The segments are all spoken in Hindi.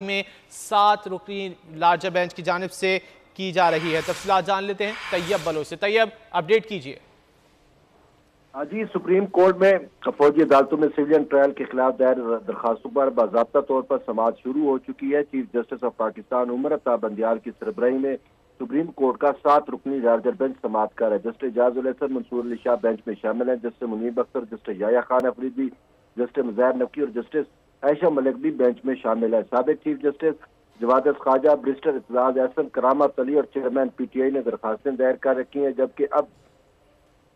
में 7 रुकनी लार्जर बेंच की जानिब से की जा रही है। तफसीलात जान लेते हैं तैयब बलोच से। तैयब, अपडेट कीजिए। जी, सुप्रीम कोर्ट में फौजी अदालतों में सिविलियन ट्रायल के खिलाफ दायर दरखास्तों पर बाज़ाब्ता तौर पर समाअत शुरू हो चुकी है। Chief justice of Pakistan Umar Ata Bandial की सरबराही में सुप्रीम कोर्ट का 7 रुकनी लार्जर बेंच समाअत कर है। जस्टिस एजाज उल हसन मंसूर अली शाह बेंच में शामिल है। Justice Munib Akhtar, justice Yahya Khan Afridi, justice Mazahir Naqvi और जस्टिस आयशा मलिक भी बेंच में शामिल है। साबिक chief justice Jawad Khawaja, barrister Aitzaz Ahsan, Karamat Ali और चेयरमैन PTI ने दरखास्तें दायर कर रखी हैं, जबकि अब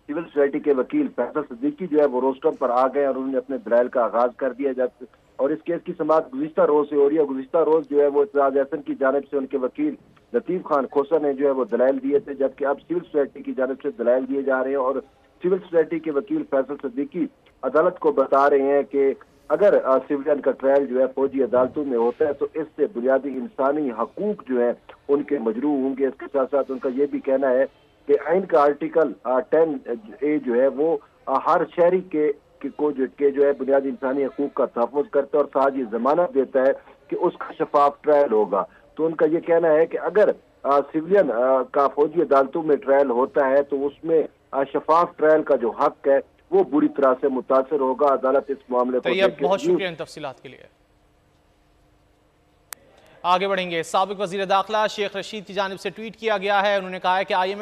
सिविल सोसाइटी के वकील फैसल सिद्दीकी जो है वो रोस्टम पर आ गए और उन्होंने अपने दलाइल का आगाज कर दिया। जब और इस केस की समाअत गुज़िश्ता रोज से हो रही है। गुज़िश्ता रोज जो है वो इत्तेजाज एहसन की जानिब से उनके वकील लतीफ खान खोसा ने जो है वो दलाइल दिए थे, जबकि अब सिविल सोसाइटी की जानिब से दलाइल दिए जा रहे हैं। और सिविल सोसाइटी के वकील फैसल सिद्दीकी अदालत को बता रहे हैं कि अगर सिविलियन का ट्रायल जो है फौजी अदालतों में होता है तो इससे बुनियादी इंसानी हकूक जो है उनके मजरू होंगे। इसके साथ साथ उनका ये भी कहना है कि आइन का आर्टिकल 10A जो है वो हर शहरी के जो है बुनियादी इंसानी हकूक का तहफ़्फ़ुज़ करता है और साथ ही जमानत देता है कि उसका शफाफ ट्रायल होगा। तो उनका ये कहना है कि अगर सिविलियन का फौजी अदालतों में ट्रायल होता है तो उसमें शफाफ ट्रायल का जो हक है वो बुरी तरह से मुतासर होगा। अदालत इस मामले को बहुत शुक्रिया इन तफसीलात के लिए। आगे बढ़ेंगे। साबिक वज़ीर दाखिला शेख रशीद की जानिब से ट्वीट किया गया है। उन्होंने कहा है कि IMF